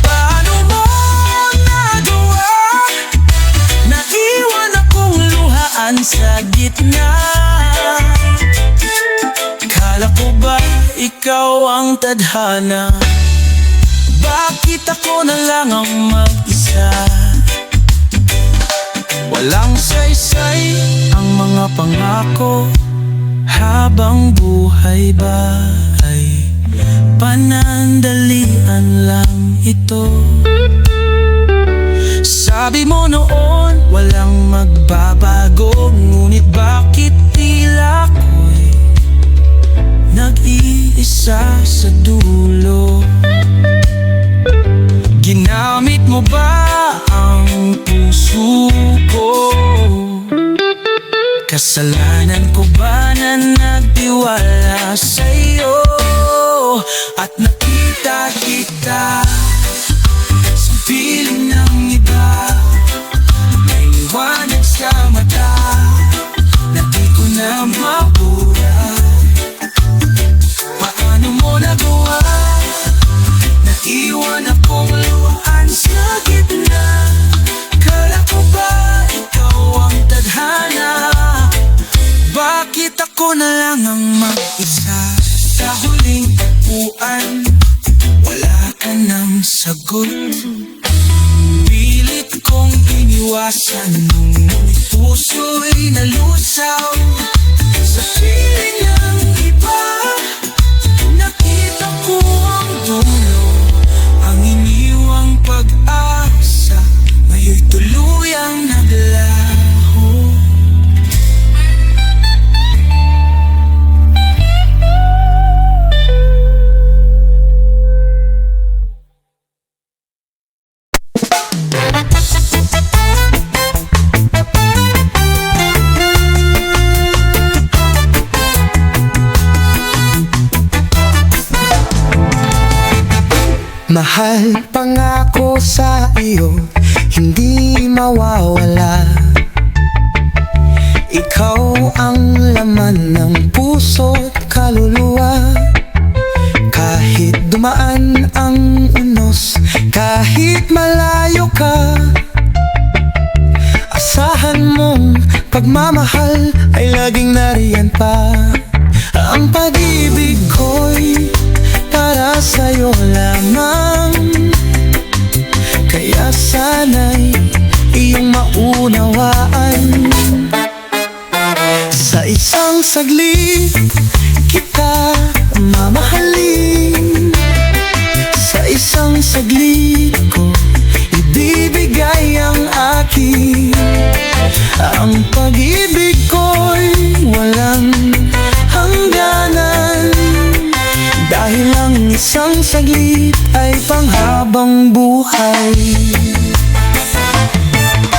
Paano mo nagawa? Naiwan akong luhaan sa gitna. Kala ko ba ikaw ang tadhana? Bakit ako na lang ang mag-isa? Walang saysay ang mga pangako, habang buhay ba ay panandalian lang ito? Sabi mo noon walang magbabago, ngunit bakit tila ko'y nag-iisa sa dulo? Ginamit mo ba ang puso ko? Kasalanan ko ba na nagtiwala sa'yo? At nakita kita sa piling ng iba, may liwanag sa mata na di ko na mabura. Paano mo nagawa? Naiwan akong luhaan sa gitna. Kala ko ba ikaw ang tadhana? Bakit ako na lang ang mag-isa? Sa huling tagpuan, wala ka ng sagot. Pilit ko maiwasan nung puso'y nalusaw sa piling ng iba. Nakita ko ang dulo, ang iniwang pag-asa, ngayon'y tuluyang naglaho. Mahal, pangako sa iyo, hindi mawawala. Ikaw ang laman ng puso't kaluluwa. Kahit dumaan ang unos, kahit malayo ka, asahan mong pagmamahal ay laging nariyan pa. Ang pag-ibig ko'y para sa'yo lamang, kaya sana'y iyong maunawaan. Sa isang saglit kita mamahalin, sa isang saglit ko ibibigay ang akin. Ang pag-ibig ko'y walang hangganan, dahil ang isang saglit ay panghabang buhay.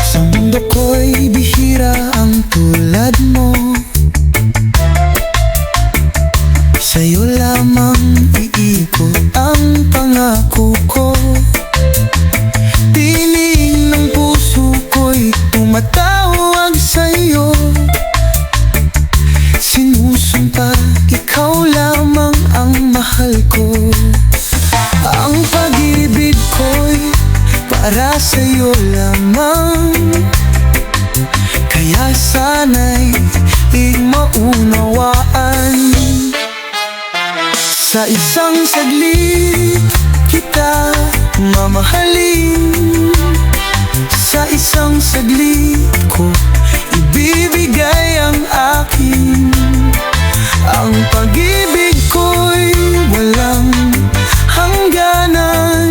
Sa mundo ko'y bihira ang tulad mo, sa'yo lamang iikot ang pangako ko. Tinig ng puso ko'y tumatawag sa'yo, sinusumpa ikaw lamang ang mahal ko. Ang pag-ibig ko'y para sa'yo lamang, kaya sana'y iyong maunawaan. Sa isang saglit kita mamahalin, sa isang saglit ko ibibigay ang akin. Ang pag-ibig ko'y walang hangganan,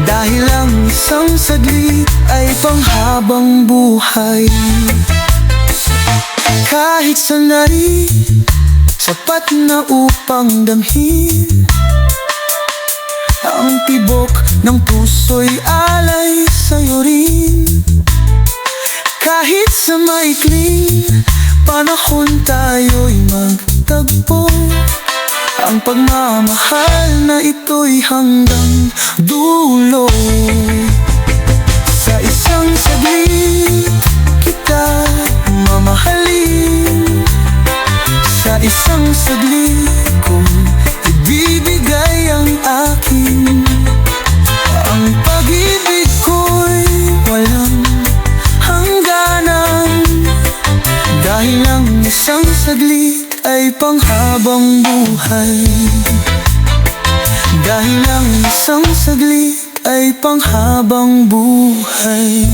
dahil ang isang saglit ay panghabang buhay. Kahit sana'y sapat na upang damhin ang tibok ng puso'y alay sa'yo rin. Kahit sa maikling panahon tayo'y magtagpo, ang pagmamahal na ito'y hanggang dulo. Sa isang saglit kita mamahalin, sa isang saglit ko ibibigay ang akin. Ang pag-ibig ko'y walang hangganan, dahil ang isang saglit ay panghabang buhay. Dahil ang isang saglit ay panghabang buhay.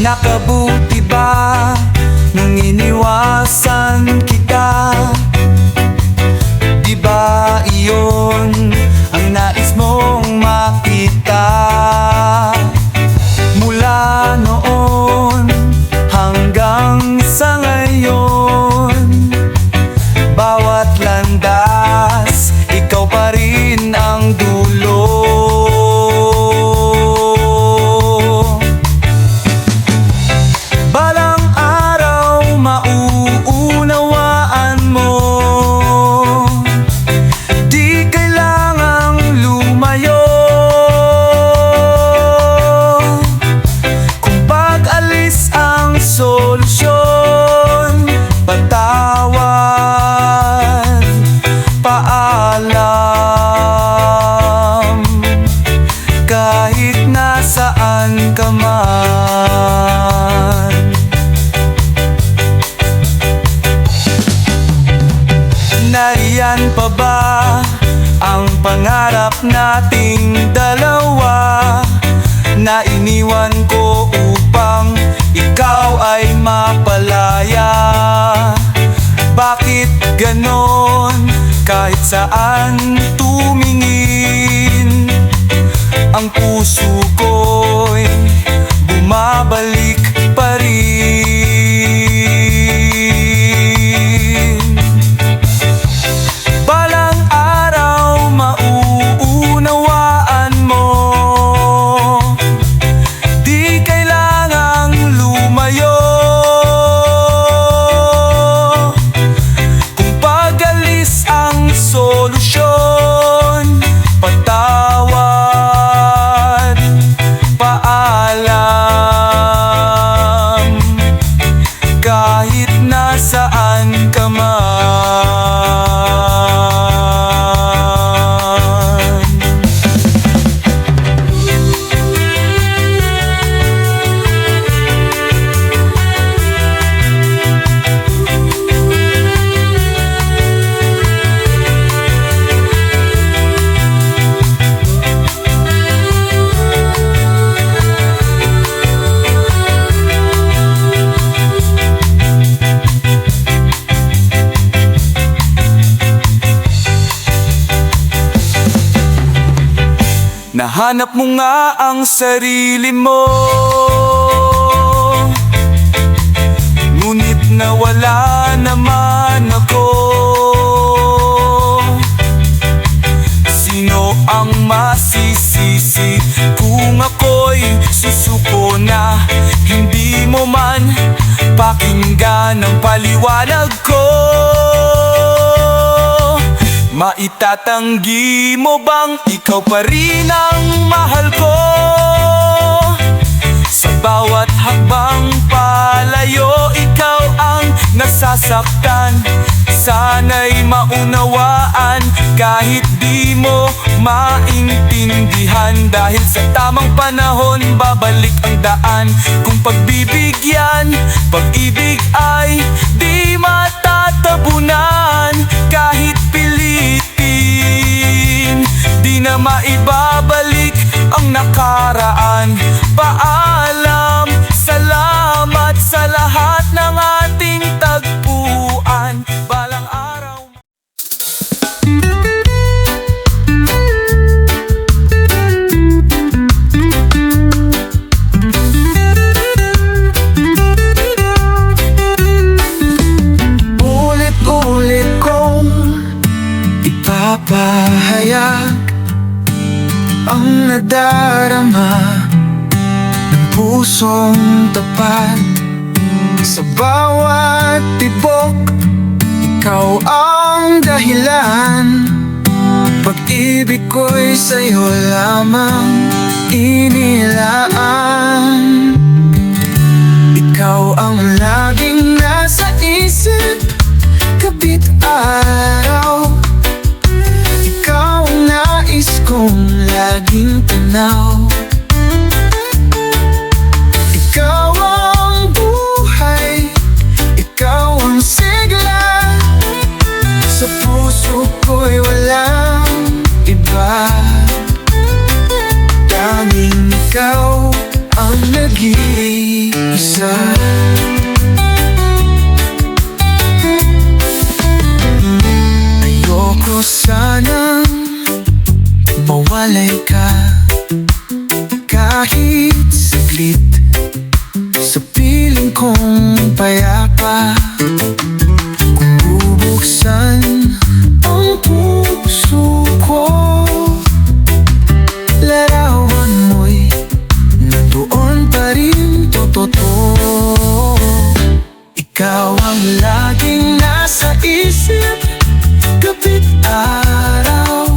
Nakabuti ba nung iniwasan kita? tayong dalawa na iniwan ko upang ikaw ay mapalaya. Bakit ganon? Kahit saan tumingin, ang puso ko'y bumabalik pa rin. Balang araw mauunawaan mo, di kailangang lumayo. Kung pag-alis ang solusyon, patawad, paalam, kahit nasaan ka man. Nahanap mo nga ang sarili mo, ngunit nawala naman ako. Sino ang masisisi kung ako'y susuko na hindi mo man pakinggan ang paliwanag ko? Maitatanggi mo bang ikaw pa rin ang mahal ko? Sa bawat hakbang palayo, ikaw ang nasasaktan. Sana'y maunawaan kahit di mo maintindihan. Dahil sa tamang panahon, babalik ang daan. Kung pagbibigyan, pag-ibig ay di matatabunan. Kahit pilitin, di na maibabalik ang nakaraan. Paalam, salamat sa lahat ng ating tagpuan. Balang araw. Ulit-ulit kong ipapahayag ang nadarama ng pusong tapat. Sa bawat tibok, ikaw ang dahilan. Pag-ibig ko'y sa'yo lamang inilaan. Ikaw ang laging nasa isip, kapit araw. Ikaw ang nais kong laging tanaw. Ikaw ang buhay, ikaw ang sigla. Sa puso ko'y walang iba. Tanging ikaw ang nag-iisa. Ayoko sanang mawalay ka kahit saglit. Sa piling kong payapa, kung bubuksan ang puso ko, larawan mo'y nandoon pa rin totoo. Ikaw ang laging nasa isip, kapit araw.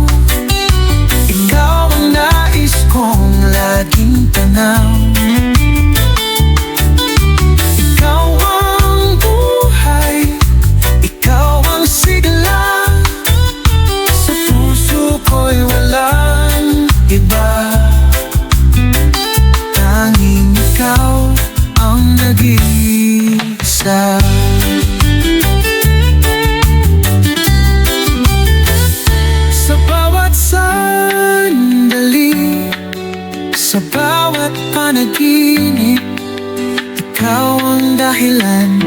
Ikaw ang nais kong laging tanaw. Ikaw ang buhay, ikaw ang sigla. bawat panaginip. Ikaw ang dahilan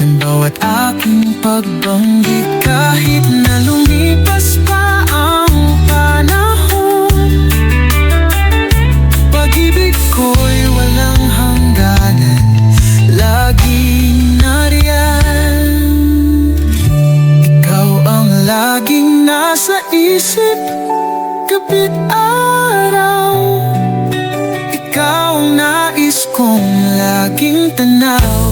ng bawat aking pagbanggit. Kahit na lumipas pa ang panahon, pag-ibig ko'y walang hangganan, laging nariyan. Ikaw ang laging nasa isip, gabi't araw. Ikaw ang nais kong laging tanaw.